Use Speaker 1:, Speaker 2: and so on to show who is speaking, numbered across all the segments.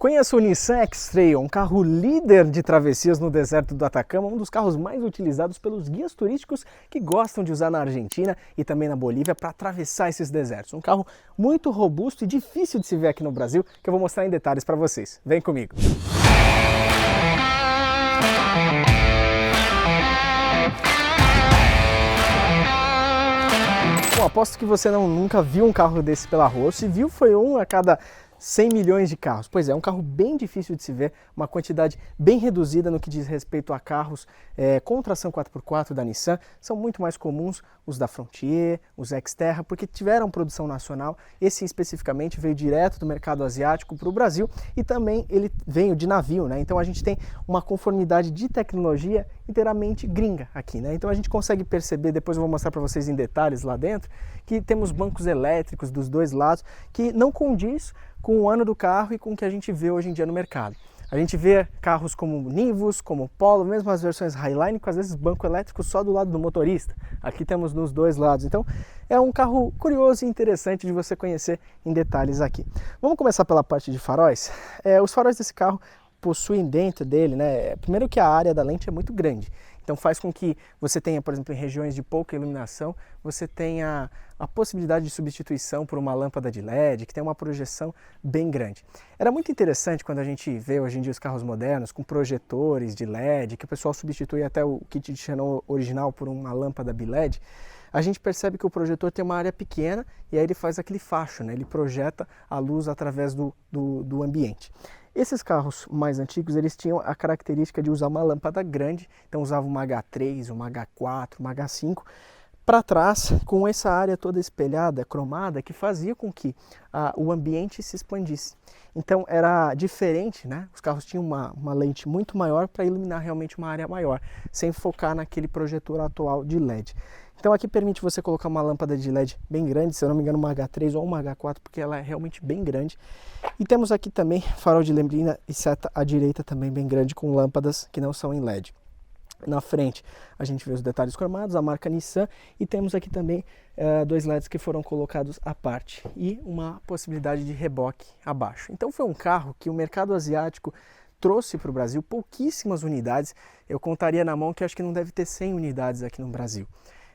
Speaker 1: Conheça o Nissan X-Trail, um carro líder de travessias no deserto do Atacama, um dos carros mais utilizados pelos guias turísticos que gostam de usar na Argentina e também na Bolívia para atravessar esses desertos. Um carro muito robusto e difícil de se ver aqui no Brasil, que eu vou mostrar em detalhes para vocês. Vem comigo! Bom, aposto que você nunca viu um carro desse pela rua. Se viu, foi um a cada 100 milhões de carros. Pois é um carro bem difícil de se ver, uma quantidade bem reduzida no que diz respeito a carros com tração 4x4 da Nissan. São muito mais comuns os da Frontier, os Xterra, porque tiveram produção nacional. Esse especificamente veio direto do mercado asiático para o Brasil e também ele veio de navio, né? Então a gente tem uma conformidade de tecnologia inteiramente gringa aqui, né? Então a gente consegue perceber, depois eu vou mostrar para vocês em detalhes lá dentro, que temos bancos elétricos dos dois lados, que não condiz com o ano do carro e com o que a gente vê hoje em dia no mercado. A gente vê carros como Nivus, como Polo, mesmo as versões Highline, com às vezes banco elétrico só do lado do motorista. Aqui temos nos dois lados. Então é um carro curioso e interessante de você conhecer em detalhes aqui. Vamos começar pela parte de faróis. Os faróis desse carro possuem dentro dele, né? Primeiro que a área da lente é muito grande. Então faz com que você tenha, por exemplo, em regiões de pouca iluminação, você tenha a possibilidade de substituição por uma lâmpada de LED, que tem uma projeção bem grande. Era muito interessante quando a gente vê hoje em dia os carros modernos com projetores de LED, que o pessoal substitui até o kit de xenon original por uma lâmpada BLED. A gente percebe que o projetor tem uma área pequena e aí ele faz aquele facho, né? Ele projeta a luz através do ambiente. Esses carros mais antigos, eles tinham a característica de usar uma lâmpada grande, então usavam uma H3, uma H4, uma H5, para trás, com essa área toda espelhada, cromada, que fazia com que o ambiente se expandisse. Então era diferente, né? Os carros tinham uma lente muito maior para iluminar realmente uma área maior, sem focar naquele projetor atual de LED. Então aqui permite você colocar uma lâmpada de LED bem grande, se eu não me engano uma H3 ou uma H4, porque ela é realmente bem grande. E temos aqui também farol de neblina e seta à direita também bem grande, com lâmpadas que não são em LED. Na frente a gente vê os detalhes cromados, a marca Nissan, e temos aqui também dois LEDs que foram colocados à parte e uma possibilidade de reboque abaixo. Então foi um carro que o mercado asiático trouxe para o Brasil pouquíssimas unidades. Eu contaria na mão que acho que não deve ter 100 unidades aqui no Brasil.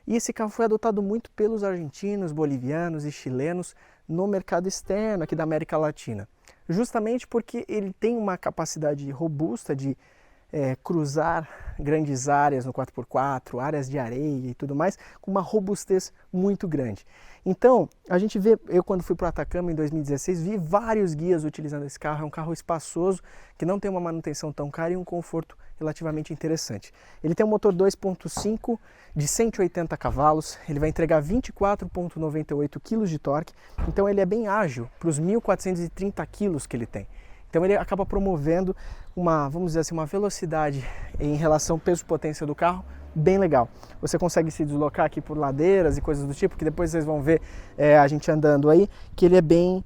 Speaker 1: E esse carro foi adotado muito pelos argentinos, bolivianos e chilenos no mercado externo aqui da América Latina. Justamente porque ele tem uma capacidade robusta de cruzar grandes áreas no 4x4, áreas de areia e tudo mais, com uma robustez muito grande. Então, a gente vê, eu quando fui para o Atacama em 2016, vi vários guias utilizando esse carro. É um carro espaçoso, que não tem uma manutenção tão cara e um conforto relativamente interessante. Ele tem um motor 2.5 de 180 cavalos, ele vai entregar 24,98 kg de torque, então ele é bem ágil para os 1.430 kg que ele tem. Então ele acaba promovendo vamos dizer assim, uma velocidade em relação ao peso-potência do carro bem legal. Você consegue se deslocar aqui por ladeiras e coisas do tipo, que depois vocês vão ver a gente andando aí, que ele é bem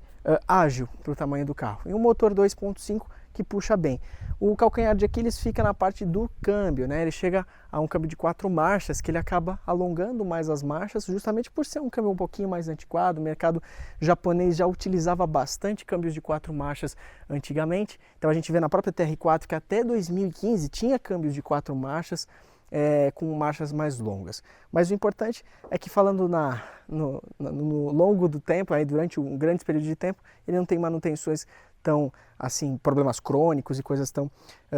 Speaker 1: ágil para o tamanho do carro. E um motor 2.5 que puxa bem. O calcanhar de Aquiles fica na parte do câmbio, né? Ele chega a um câmbio de 4 marchas, que ele acaba alongando mais as marchas, justamente por ser um câmbio um pouquinho mais antiquado. O mercado japonês já utilizava bastante câmbios de 4 marchas antigamente. Então a gente vê na própria TR4 que até 2015 tinha câmbios de 4 marchas, com marchas mais longas. Mas o importante é que, falando no longo do tempo, aí, durante um grande período de tempo, ele não tem manutenções tão, assim, problemas crônicos e coisas tão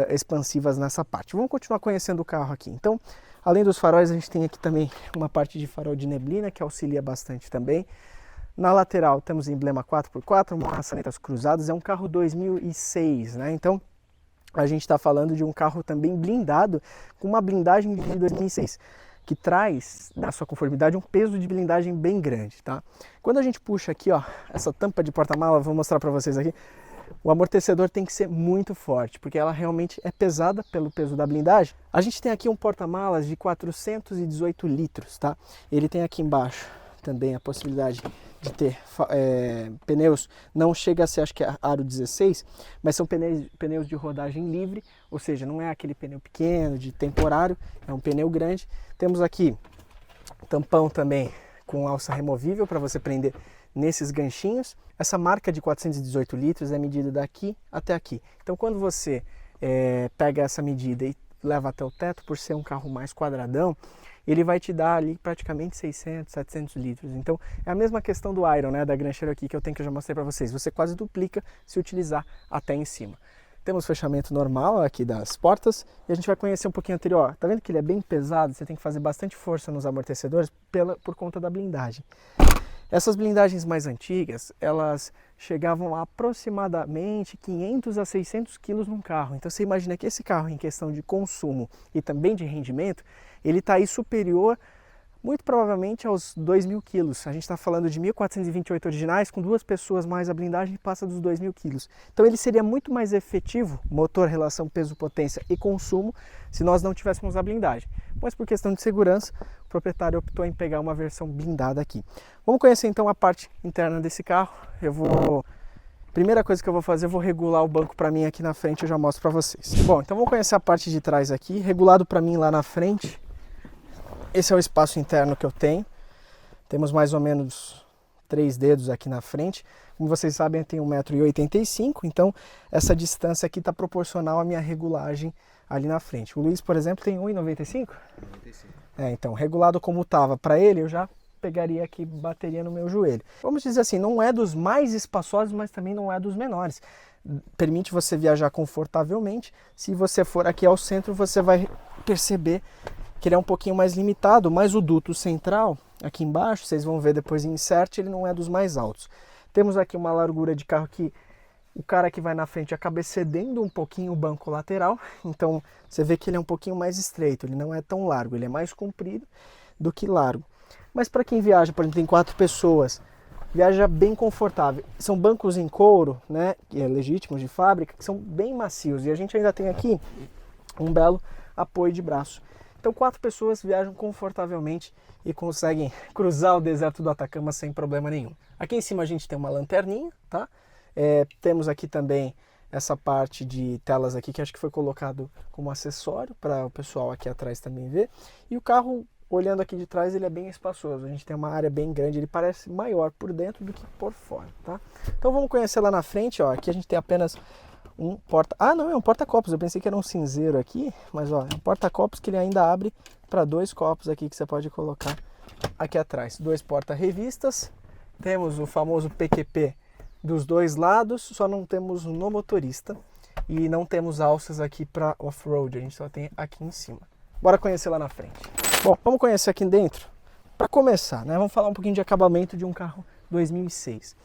Speaker 1: expansivas nessa parte. Vamos continuar conhecendo o carro aqui. Então, além dos faróis, a gente tem aqui também uma parte de farol de neblina, que auxilia bastante também. Na lateral temos emblema 4x4, maçanetas cruzadas. É um carro 2006, né? Então, a gente está falando de um carro também blindado, com uma blindagem de 2006, que traz na sua conformidade um peso de blindagem bem grande, tá? Quando a gente puxa aqui, ó, essa tampa de porta-mala, vou mostrar para vocês aqui, o amortecedor tem que ser muito forte, porque ela realmente é pesada pelo peso da blindagem. A gente tem aqui um porta-malas de 418 litros, tá? Ele tem aqui embaixo também a possibilidade de ter pneus, não chega a ser, acho que é aro 16, mas são pneus de rodagem livre, ou seja, não é aquele pneu pequeno de temporário, é um pneu grande. Temos aqui tampão também com alça removível para você prender nesses ganchinhos. Essa marca de 418 litros é medida daqui até aqui. Então quando você pega essa medida e leva até o teto, por ser um carro mais quadradão, ele vai te dar ali praticamente 600, 700 litros. Então é a mesma questão do Iron, né, da Grand Cherokee que eu já mostrei para vocês. Você quase duplica se utilizar até em cima. Temos fechamento normal aqui das portas e a gente vai conhecer um pouquinho anterior. Tá vendo que ele é bem pesado? Você tem que fazer bastante força nos amortecedores por conta da blindagem. Essas blindagens mais antigas, elas chegavam a aproximadamente 500 a 600 quilos num carro. Então você imagina que esse carro, em questão de consumo e também de rendimento, ele está aí superior, muito provavelmente, aos 2.000 quilos. A gente está falando de 1.428 originais, com 2 pessoas mais a blindagem passa dos 2.000 quilos. Então ele seria muito mais efetivo, motor, relação peso-potência e consumo, se nós não tivéssemos a blindagem. Mas por questão de segurança, o proprietário optou em pegar uma versão blindada aqui. Vamos conhecer então a parte interna desse carro. Primeira coisa que eu vou fazer, eu vou regular o banco para mim aqui na frente, eu já mostro para vocês. Bom, então vamos conhecer a parte de trás aqui, regulado para mim lá na frente. Esse é o espaço interno que eu tenho. Temos mais ou menos 3 dedos aqui na frente. Como vocês sabem, eu tenho 1,85 m, então essa distância aqui está proporcional à minha regulagem ali na frente. O Luiz, por exemplo, tem 1,95 m? Então, regulado como estava para ele, eu já pegaria aqui, bateria no meu joelho. Vamos dizer assim, não é dos mais espaçosos, mas também não é dos menores. Permite você viajar confortavelmente. Se você for aqui ao centro, você vai perceber que ele é um pouquinho mais limitado, mas o duto central, aqui embaixo, vocês vão ver depois em insert, ele não é dos mais altos. Temos aqui uma largura de carro que o cara que vai na frente acaba excedendo um pouquinho o banco lateral, então você vê que ele é um pouquinho mais estreito, ele não é tão largo, ele é mais comprido do que largo. Mas para quem viaja, por exemplo, tem 4 pessoas, viaja bem confortável. São bancos em couro, né, que é legítimos de fábrica, que são bem macios, e a gente ainda tem aqui um belo apoio de braço. Então 4 pessoas viajam confortavelmente e conseguem cruzar o deserto do Atacama sem problema nenhum. Aqui em cima a gente tem uma lanterninha, tá? Temos aqui também essa parte de telas aqui que acho que foi colocado como acessório para o pessoal aqui atrás também ver. E o carro, olhando aqui de trás, ele é bem espaçoso. A gente tem uma área bem grande, ele parece maior por dentro do que por fora, tá? Então vamos conhecer lá na frente, ó. Aqui a gente tem apenas um porta... Ah, não, é um porta-copos. Eu pensei que era um cinzeiro aqui, mas ó, é um porta-copos que ele ainda abre para 2 copos aqui que você pode colocar aqui atrás. 2 porta-revistas. Temos o famoso PQP dos 2 lados, só não temos no motorista e não temos alças aqui para off-road. A gente só tem aqui em cima. Bora conhecer lá na frente. Bom, vamos conhecer aqui dentro. Para começar, né? Vamos falar um pouquinho de acabamento de um carro 2006.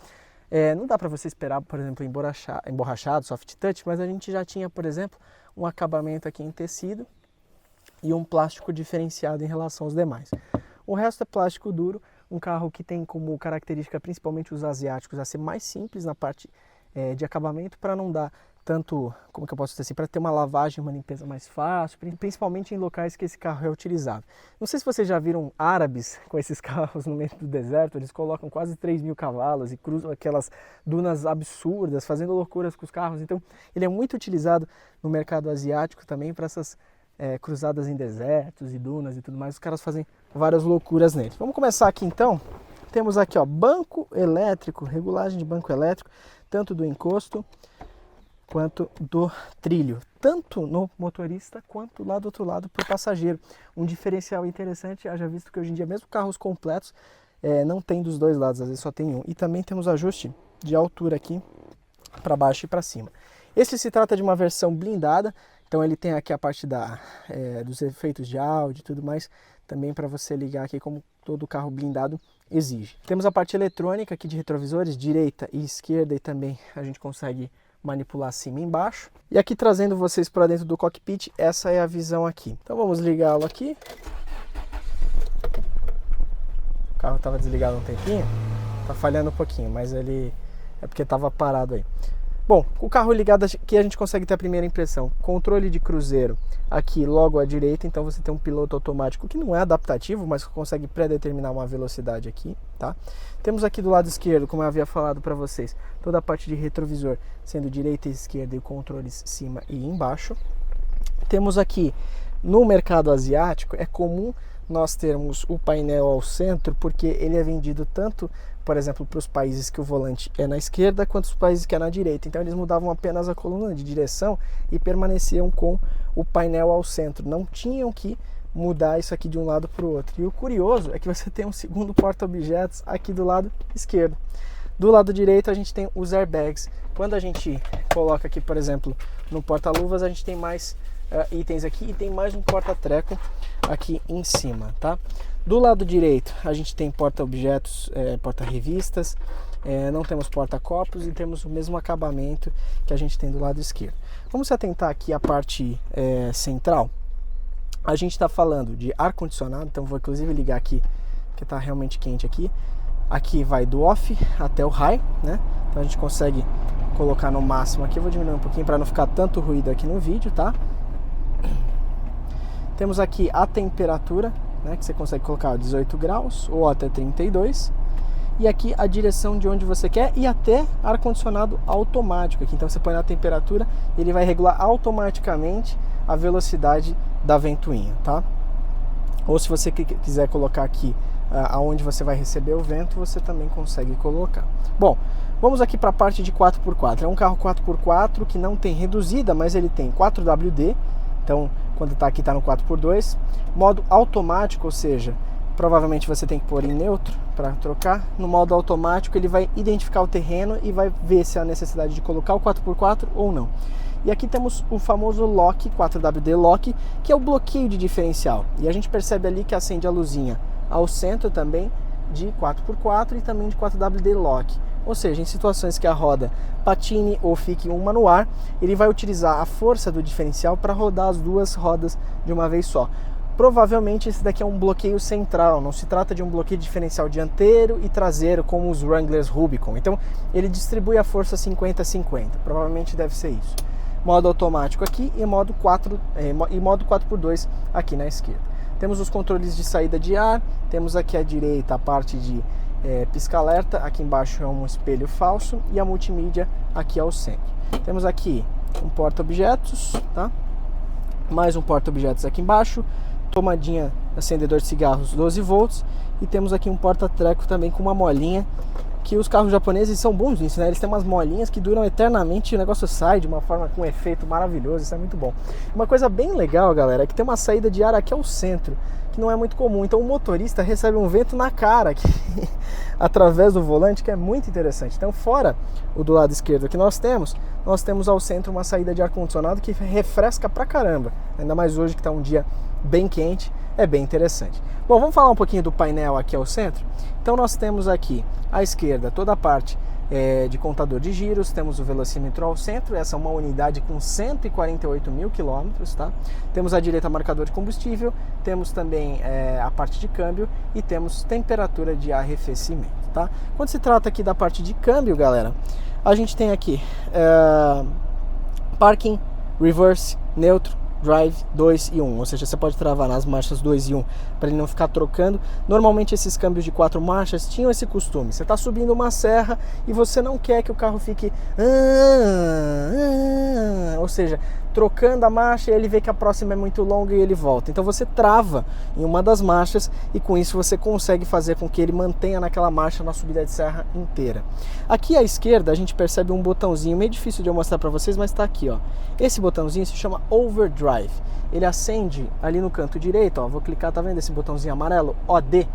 Speaker 1: Não dá para você esperar, por exemplo, emborrachado, soft touch, mas a gente já tinha, por exemplo, um acabamento aqui em tecido e um plástico diferenciado em relação aos demais. O resto é plástico duro, um carro que tem como característica, principalmente os asiáticos, a ser mais simples na parte de acabamento, para não dar tanto, como que eu posso dizer assim, para ter uma lavagem, uma limpeza mais fácil, principalmente em locais que esse carro é utilizado. Não sei se vocês já viram árabes com esses carros no meio do deserto, eles colocam quase 3.000 cavalos e cruzam aquelas dunas absurdas, fazendo loucuras com os carros. Então ele é muito utilizado no mercado asiático também para essas cruzadas em desertos e dunas e tudo mais. Os caras fazem várias loucuras nele. Vamos começar aqui então. Temos aqui, ó, banco elétrico, regulagem de banco elétrico, tanto do encosto quanto do trilho, tanto no motorista quanto lá do outro lado para o passageiro. Um diferencial interessante, haja visto que hoje em dia mesmo carros completos não tem dos 2 lados, às vezes só tem um. E também temos ajuste de altura aqui para baixo e para cima. Esse se trata de uma versão blindada, então ele tem aqui a parte dos efeitos de áudio e tudo mais, também para você ligar aqui como todo carro blindado exige. Temos a parte eletrônica aqui de retrovisores, direita e esquerda, e também a gente consegue manipular cima e embaixo. E aqui trazendo vocês para dentro do cockpit, essa é a visão aqui. Então vamos ligá-lo aqui. O carro estava desligado um tempinho, tá falhando um pouquinho, mas ele é porque estava parado aí. Bom, com o carro ligado aqui a gente consegue ter a primeira impressão. Controle de cruzeiro aqui logo à direita, então você tem um piloto automático que não é adaptativo, mas consegue pré-determinar uma velocidade aqui, tá? Temos aqui do lado esquerdo, como eu havia falado para vocês, toda a parte de retrovisor, sendo direita e esquerda e controles cima e embaixo. Temos aqui No mercado asiático é comum nós termos o painel ao centro, porque ele é vendido tanto, por exemplo, para os países que o volante é na esquerda, quanto os países que é na direita. Então eles mudavam apenas a coluna de direção e permaneciam com o painel ao centro. Não tinham que mudar isso aqui de um lado para o outro. E o curioso é que você tem um segundo porta-objetos aqui do lado esquerdo. Do lado direito a gente tem os airbags. Quando a gente coloca aqui, por exemplo, no porta-luvas, a gente tem mais itens aqui e tem mais um porta-treco aqui em cima, tá? Do lado direito a gente tem porta-objetos, porta-revistas, não temos porta-copos e temos o mesmo acabamento que a gente tem do lado esquerdo. Vamos se atentar aqui à parte central. A gente está falando de ar-condicionado, então vou inclusive ligar aqui, que está realmente quente aqui. Aqui vai do off até o high, né? Então a gente consegue colocar no máximo aqui. Eu vou diminuir um pouquinho para não ficar tanto ruído aqui no vídeo, tá? Temos aqui a temperatura, né, que você consegue colocar 18 graus ou até 32. E aqui a direção de onde você quer e até ar-condicionado automático aqui. Então você põe na temperatura, ele vai regular automaticamente a velocidade da ventoinha, tá? Ou se você quiser colocar aqui aonde você vai receber o vento, você também consegue colocar. Bom, vamos aqui para a parte de 4x4. É um carro 4x4 que não tem reduzida, mas ele tem 4WD. Então, quando está aqui, está no 4x2. Modo automático, ou seja, provavelmente você tem que pôr em neutro para trocar. No modo automático, ele vai identificar o terreno e vai ver se há necessidade de colocar o 4x4 ou não. E aqui temos o famoso lock, 4WD lock, que é o bloqueio de diferencial. E a gente percebe ali que acende a luzinha ao centro também de 4x4 e também de 4WD lock. Ou seja, em situações que a roda patine ou fique uma no ar, ele vai utilizar a força do diferencial para rodar as duas rodas de uma vez só. Provavelmente esse daqui é um bloqueio central, não se trata de um bloqueio diferencial dianteiro e traseiro como os Wranglers Rubicon. Então ele distribui a força 50-50, provavelmente deve ser isso. Modo automático aqui e modo 4x2 aqui na esquerda. Temos os controles de saída de ar, temos aqui à direita a parte de pisca-alerta, aqui embaixo é um espelho falso e a multimídia aqui ao centro. Temos aqui um porta-objetos, tá? Mais um porta-objetos aqui embaixo, tomadinha, acendedor de cigarros 12 volts e temos aqui um porta-treco também com uma molinha, que os carros japoneses são bons nisso, né? Eles têm umas molinhas que duram eternamente e o negócio sai de uma forma com um efeito maravilhoso, isso é muito bom. Uma coisa bem legal, galera, é que tem uma saída de ar aqui ao centro, que não é muito comum, então o motorista recebe um vento na cara aqui, através do volante, que é muito interessante. Então fora o do lado esquerdo que nós temos ao centro uma saída de ar-condicionado que refresca pra caramba, ainda mais hoje que está um dia bem quente, é bem interessante. Bom, vamos falar um pouquinho do painel aqui ao centro. Então nós temos aqui à esquerda toda a parte de contador de giros, temos o velocímetro ao centro, essa é uma unidade com 148 mil quilômetros, tá? Temos à direita marcador de combustível, temos também a parte de câmbio e temos temperatura de arrefecimento, tá? Quando se trata aqui da parte de câmbio, galera, a gente tem aqui parking, reverse, neutro, drive 2 e 1, ou seja, você pode travar nas marchas 2 e 1 para ele não ficar trocando. Normalmente esses câmbios de 4 marchas tinham esse costume, você está subindo uma serra e você não quer que o carro fique ou seja, trocando a marcha e ele vê que a próxima é muito longa e ele volta, então você trava em uma das marchas e com isso você consegue fazer com que ele mantenha naquela marcha na subida de serra inteira. Aqui à esquerda a gente percebe um botãozinho meio difícil de eu mostrar para vocês, mas está aqui, ó. Esse botãozinho se chama Overdrive. Ele acende ali no canto direito, ó. Vou clicar, tá vendo esse botãozinho amarelo? OD.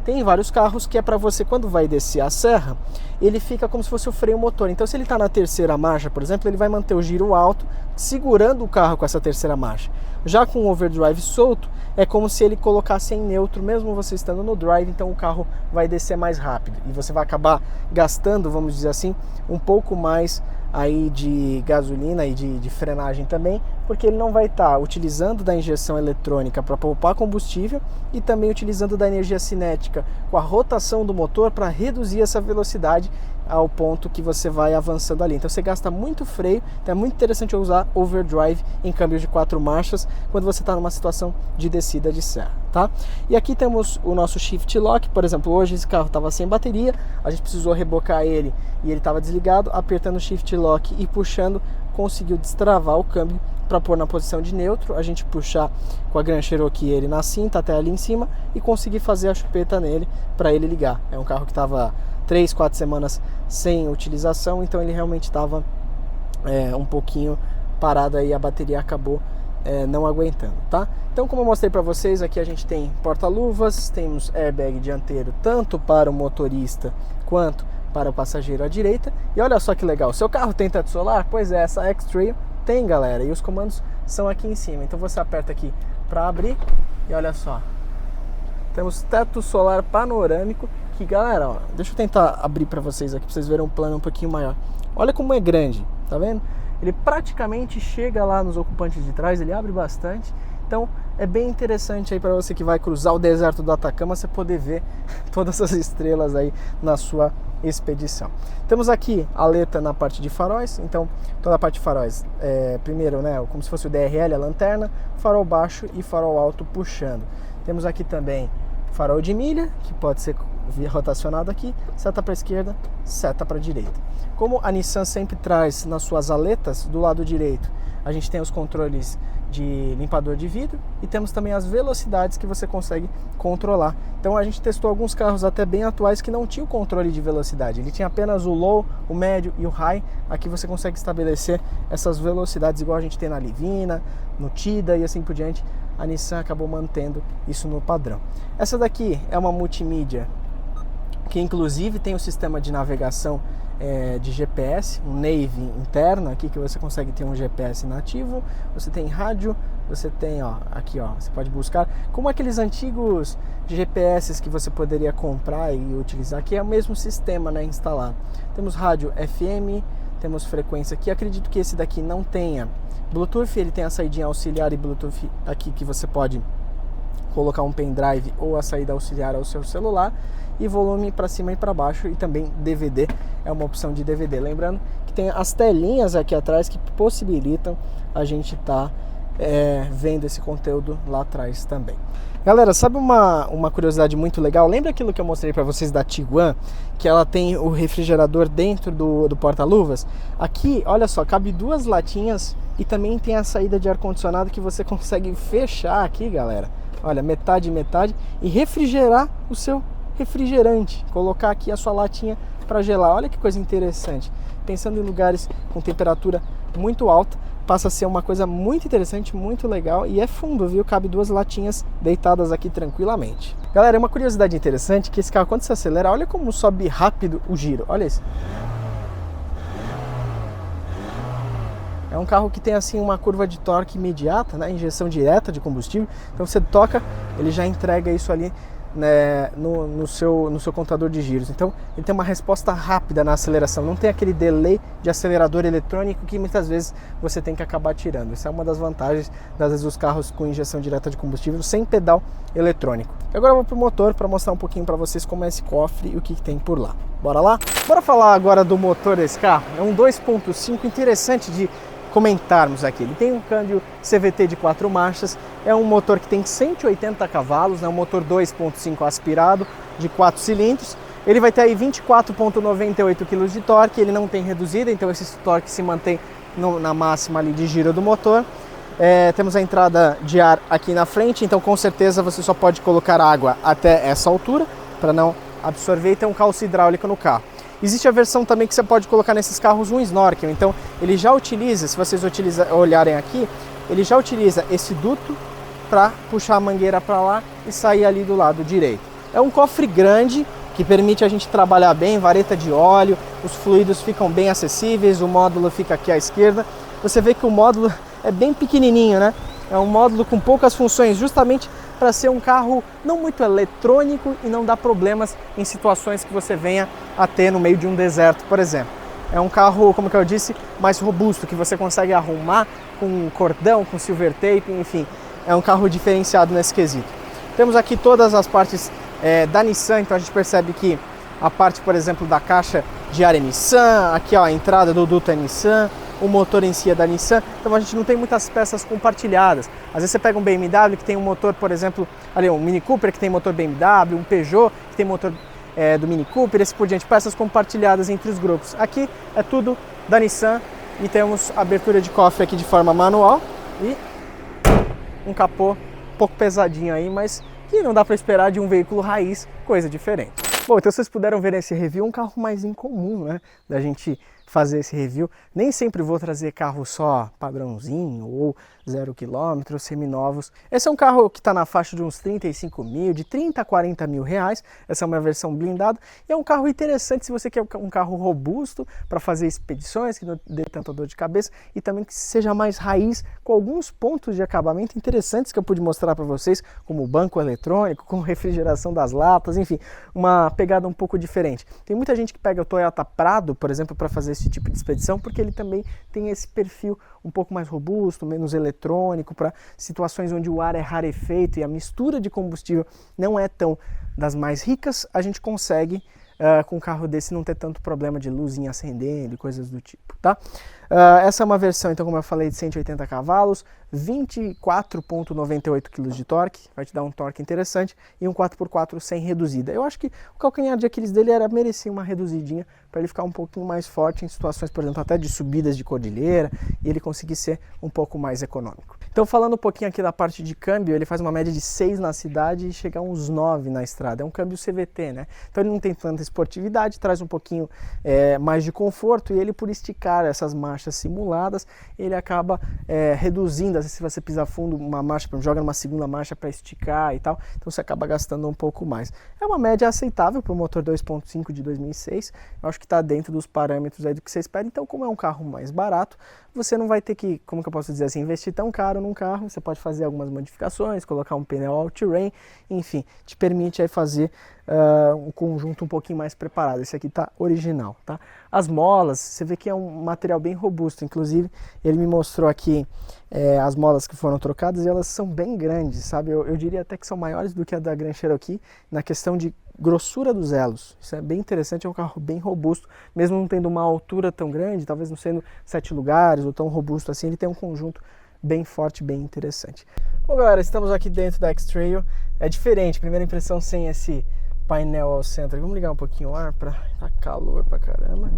Speaker 1: Tem vários carros que é para você, quando vai descer a serra, ele fica como se fosse o freio motor. Então se ele está na terceira marcha, por exemplo, ele vai manter o giro alto, segurando o carro com essa terceira marcha. Já com o overdrive solto, é como se ele colocasse em neutro, mesmo você estando no drive, então o carro vai descer mais rápido. E você vai acabar gastando, vamos dizer assim, um pouco mais aí de gasolina e de frenagem também, porque ele não vai estar utilizando da injeção eletrônica para poupar combustível e também utilizando da energia cinética com a rotação do motor para reduzir essa velocidade ao ponto que você vai avançando ali. Então você gasta muito freio, então é muito interessante usar overdrive em câmbios de 4 marchas quando você está numa situação de descida de serra, tá? E aqui temos o nosso shift lock, por exemplo, hoje esse carro estava sem bateria, a gente precisou rebocar ele e ele estava desligado, apertando o shift lock e puxando, conseguiu destravar o câmbio para pôr na posição de neutro, a gente puxar com a Grand Cherokee ele na cinta até ali em cima e conseguir fazer a chupeta nele para ele ligar. É um carro que estava 3, 4 semanas sem utilização, então ele realmente estava um pouquinho parado aí, a bateria acabou não aguentando, tá? Então, como eu mostrei para vocês, aqui a gente tem porta-luvas, temos airbag dianteiro tanto para o motorista quanto para o passageiro à direita. E olha só que legal, seu carro tem teto solar? Pois é, essa X-Trail tem, galera, e os comandos são aqui em cima. Então você aperta aqui para abrir e olha só, temos teto solar panorâmico, que, galera, ó, deixa eu tentar abrir para vocês aqui, para vocês verem um plano um pouquinho maior. Olha como é grande, tá vendo? Ele praticamente chega lá nos ocupantes de trás, ele abre bastante. Então é bem interessante aí para você que vai cruzar o deserto do Atacama, você poder ver todas as estrelas aí na sua expedição. Temos aqui a aleta na parte de faróis, então toda a parte de faróis, primeiro, né, como se fosse o DRL, a lanterna, farol baixo e farol alto puxando. Temos aqui também farol de milha, que pode ser rotacionado aqui, seta para a esquerda, seta para a direita. Como a Nissan sempre traz nas suas aletas, do lado direito, a gente tem os controles de limpador de vidro e temos também as velocidades que você consegue controlar. Então a gente testou alguns carros até bem atuais que não tinham controle de velocidade, ele tinha apenas o low, o médio e o high. Aqui você consegue estabelecer essas velocidades igual a gente tem na Livina, no Tida e assim por diante. A Nissan acabou mantendo isso no padrão. Essa daqui é uma multimídia que inclusive tem um sistema de navegação de GPS, um Navy interno aqui, que você consegue ter um GPS nativo, você tem rádio, você tem, ó, aqui, ó, você pode buscar, como aqueles antigos GPS que você poderia comprar e utilizar, que é o mesmo sistema, né, instalado. Temos rádio FM, temos frequência aqui, acredito que esse daqui não tenha Bluetooth, ele tem a saída auxiliar e Bluetooth aqui que você pode colocar um pendrive ou a saída auxiliar ao seu celular, e volume para cima e para baixo, e também DVD, é uma opção de DVD. Lembrando que tem as telinhas aqui atrás que possibilitam a gente estar vendo esse conteúdo lá atrás também. Galera, sabe uma curiosidade muito legal? Lembra aquilo que eu mostrei para vocês da Tiguan, que ela tem o refrigerador dentro do porta-luvas? Aqui, olha só, cabe 2 latinhas e também tem a saída de ar-condicionado que você consegue fechar aqui, galera. Olha, metade e metade, e refrigerar o seu refrigerante, colocar aqui a sua latinha para gelar. Olha que coisa interessante. Pensando em lugares com temperatura muito alta, passa a ser uma coisa muito interessante, muito legal, e é fundo, viu? Cabe 2 latinhas deitadas aqui tranquilamente. Galera, uma curiosidade interessante que esse carro, quando se acelera, olha como sobe rápido o giro. Olha isso. É um carro que tem assim uma curva de torque imediata, né? Injeção direta de combustível. Então você toca, ele já entrega isso ali, né, no seu contador de giros. Então ele tem uma resposta rápida na aceleração, não tem aquele delay de acelerador eletrônico que muitas vezes você tem que acabar tirando. Isso é uma das vantagens das vezes dos carros com injeção direta de combustível sem pedal eletrônico. Agora eu vou pro motor para mostrar um pouquinho para vocês como é esse cofre e o que tem por lá. Bora lá? Bora falar agora do motor desse carro. É um 2.5 interessante de comentarmos aqui. Ele tem um câmbio CVT de 4 marchas, é um motor que tem 180 cavalos, né? Um motor 2.5 aspirado de 4 cilindros. Ele vai ter aí 24,98 kg de torque, ele não tem reduzida, então esse torque se mantém na máxima ali de giro do motor. Temos a entrada de ar aqui na frente, então com certeza você só pode colocar água até essa altura para não absorver, e tem um calço hidráulico no carro. Existe a versão também que você pode colocar nesses carros um snorkel, então ele já utiliza, se vocês olharem aqui, ele já utiliza esse duto para puxar a mangueira para lá e sair ali do lado direito. É um cofre grande que permite a gente trabalhar bem, vareta de óleo, os fluidos ficam bem acessíveis, o módulo fica aqui à esquerda. Você vê que o módulo é bem pequenininho, né? É um módulo com poucas funções, justamente para ser um carro não muito eletrônico e não dar problemas em situações que você venha a ter no meio de um deserto, por exemplo. É um carro, como que eu disse, mais robusto, que você consegue arrumar com cordão, com silver tape, enfim. É um carro diferenciado nesse quesito. Temos aqui todas as partes da Nissan, então a gente percebe que a parte, por exemplo, da caixa de ar é Nissan, aqui ó, a entrada do duto é Nissan, o motor em si é da Nissan, então a gente não tem muitas peças compartilhadas. Às vezes você pega um BMW que tem um motor, por exemplo, ali um Mini Cooper que tem motor BMW, um Peugeot que tem motor do Mini Cooper, e assim por diante, peças compartilhadas entre os grupos. Aqui é tudo da Nissan e temos abertura de cofre aqui de forma manual, E um capô um pouco pesadinho aí, mas que não dá para esperar de um veículo raiz, coisa diferente. Bom, então vocês puderam ver nesse review um carro mais incomum, né, da gente fazer esse review. Nem sempre vou trazer carro só padrãozinho ou 0 km, seminovos. Esse é um carro que está na faixa de uns 35 mil, de 30 a 40 mil reais. Essa é uma versão blindada e é um carro interessante se você quer um carro robusto para fazer expedições, que não dê tanta dor de cabeça e também que seja mais raiz, com alguns pontos de acabamento interessantes que eu pude mostrar para vocês, como banco eletrônico, com refrigeração das latas, enfim, uma pegada um pouco diferente. Tem muita gente que pega o Toyota Prado, por exemplo, para fazer esse tipo de expedição, porque ele também tem esse perfil um pouco mais robusto, menos eletrônico, para situações onde o ar é rarefeito e a mistura de combustível não é tão das mais ricas, a gente consegue com um carro desse não ter tanto problema de luzinha acendendo e coisas do tipo, tá? Essa é uma versão, então, como eu falei, de 180 cavalos, 24,98 kg de torque, vai te dar um torque interessante, e um 4x4 sem reduzida. Eu acho que o calcanhar de Aquiles dele merecia uma reduzidinha, para ele ficar um pouquinho mais forte em situações, por exemplo, até de subidas de cordilheira, e ele conseguir ser um pouco mais econômico. Então, falando um pouquinho aqui da parte de câmbio, ele faz uma média de 6 na cidade e chega a uns 9 na estrada. É um câmbio CVT, né? Então ele não tem tanta esportividade, traz um pouquinho mais de conforto, e ele, por esticar essas marchas simuladas, ele acaba reduzindo. Às vezes, se você pisar fundo, uma marcha, joga numa segunda marcha para esticar e tal, então você acaba gastando um pouco mais. É uma média aceitável para o motor 2.5 de 2006, eu acho que está dentro dos parâmetros aí do que você espera. Então, como é um carro mais barato, você não vai ter que, como que eu posso dizer assim, investir tão caro num carro. Você pode fazer algumas modificações, colocar um pneu all-terrain, enfim, te permite aí fazer um conjunto um pouquinho mais preparado. Esse aqui tá original, tá? As molas, você vê que é um material bem robusto, inclusive ele me mostrou aqui as molas que foram trocadas e elas são bem grandes, sabe? Eu diria até que são maiores do que a da Grand Cherokee na questão de grossura dos elos. Isso é bem interessante, é um carro bem robusto, mesmo não tendo uma altura tão grande, talvez não sendo 7 lugares ou tão robusto assim, ele tem um conjunto bem forte, bem interessante. Bom, galera, estamos aqui dentro da X-Trail. É diferente, primeira impressão sem esse painel ao centro. Vamos ligar um pouquinho o ar, tá calor pra caramba.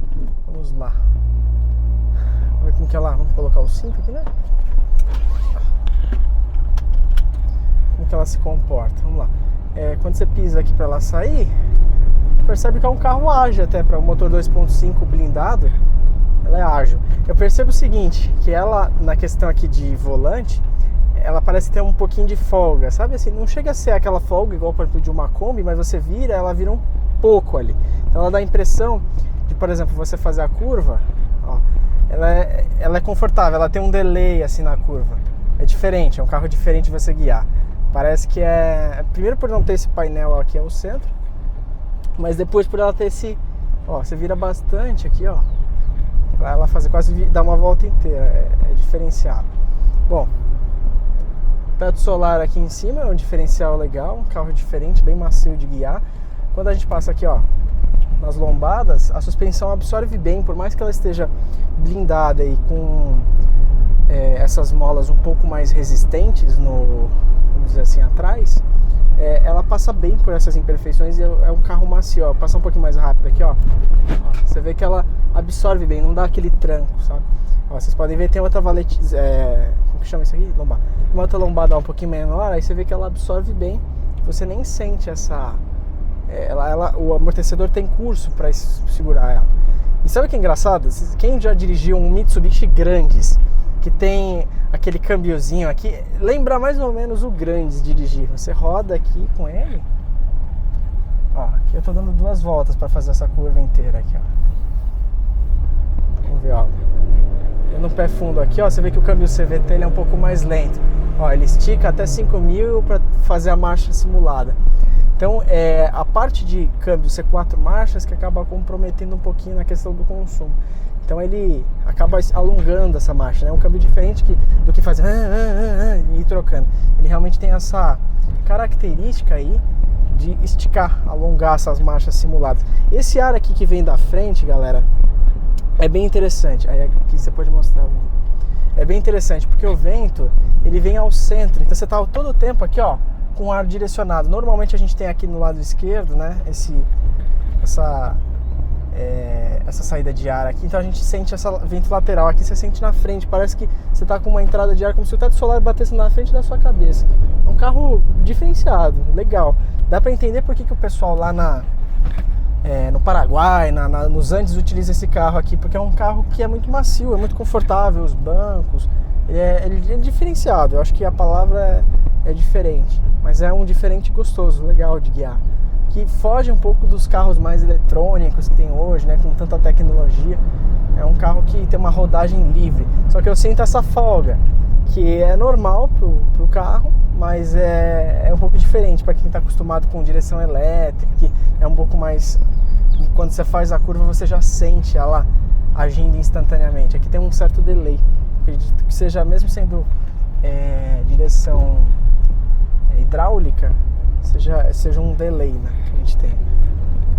Speaker 1: Vamos lá. Vamos ver como que é lá. Vamos colocar o cinto aqui, né? Como que ela se comporta? Vamos lá. Quando você pisa aqui para ela sair, percebe que é um carro ágil até para um motor 2.5 blindado. Ela é ágil. Eu percebo o seguinte, que ela, na questão aqui de volante, ela parece ter um pouquinho de folga, sabe assim? Não chega a ser aquela folga igual para de uma Kombi, mas você vira, ela vira um pouco ali. Então ela dá a impressão de, por exemplo, você fazer a curva, ó, ela é confortável, ela tem um delay assim na curva. É diferente, é um carro diferente de você guiar. Parece que primeiro por não ter esse painel aqui ao centro, mas depois por ela ter esse, ó, você vira bastante aqui, ó, para ela fazer quase dar uma volta inteira, é diferenciado. Bom, teto solar aqui em cima é um diferencial legal, um carro diferente, bem macio de guiar. Quando a gente passa aqui, ó, nas lombadas, a suspensão absorve bem, por mais que ela esteja blindada e com essas molas um pouco mais resistentes vamos dizer assim, atrás, ela passa bem por essas imperfeições e é um carro macio, ó. Passar um pouquinho mais rápido aqui, ó. Você vê que ela absorve bem, não dá aquele tranco, sabe? Ó, vocês podem ver, tem outra valete, como que chama isso aqui? Lombada. Uma outra lombada um pouquinho menor, aí você vê que ela absorve bem, você nem sente essa... o amortecedor tem curso para segurar ela. E sabe o que é engraçado? Quem já dirigiu um Mitsubishi Grandis, que tem aquele câmbiozinho aqui, lembra mais ou menos o Grandis dirigir. Você roda aqui com ele, ó, aqui eu tô dando 2 voltas para fazer essa curva inteira aqui, ó. Vamos ver, ó, eu no pé fundo aqui, ó, você vê que o câmbio CVT ele é um pouco mais lento, ó, ele estica até 5.000 para fazer a marcha simulada. Então, a parte de câmbio ser 4 marchas que acaba comprometendo um pouquinho na questão do consumo. Então ele acaba alongando essa marcha, né? É um câmbio diferente do que fazer e ir trocando. Ele realmente tem essa característica aí de esticar, alongar essas marchas simuladas. Esse ar aqui que vem da frente, galera, é bem interessante. Aí aqui você pode mostrar. É bem interessante porque o vento, ele vem ao centro. Então você tá todo o tempo aqui, ó, com o ar direcionado. Normalmente a gente tem aqui no lado esquerdo, né, essa saída de ar aqui, então a gente sente esse vento lateral, aqui você sente na frente, parece que você está com uma entrada de ar como se o teto solar batesse na frente da sua cabeça. É um carro diferenciado, legal. Dá para entender por que o pessoal lá no Paraguai, nos Andes, utiliza esse carro aqui, porque é um carro que é muito macio, é muito confortável, os bancos, ele é diferenciado, eu acho que a palavra é diferente, mas é um diferente gostoso, legal de guiar, que foge um pouco dos carros mais eletrônicos que tem hoje, né, com tanta tecnologia. É um carro que tem uma rodagem livre, só que eu sinto essa folga, que é normal pro carro, mas é um pouco diferente para quem está acostumado com direção elétrica, que é um pouco mais... Quando você faz a curva, você já sente ela agindo instantaneamente. Aqui tem um certo delay. Acredito que seja, mesmo sendo direção hidráulica, seja um delay, né, que a gente tem.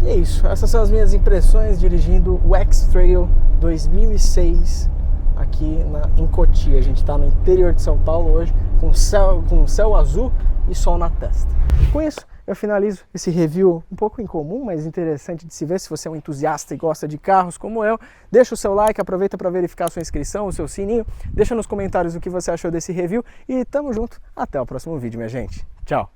Speaker 1: E é isso. Essas são as minhas impressões dirigindo o X-Trail 2006 aqui em Cotia. A gente está no interior de São Paulo hoje, com céu azul e sol na testa. Com isso, eu finalizo esse review um pouco incomum, mas interessante de se ver. Se você é um entusiasta e gosta de carros como eu, deixa o seu like, aproveita para verificar a sua inscrição, o seu sininho, deixa nos comentários o que você achou desse review e tamo junto. Até o próximo vídeo, minha gente. Tchau!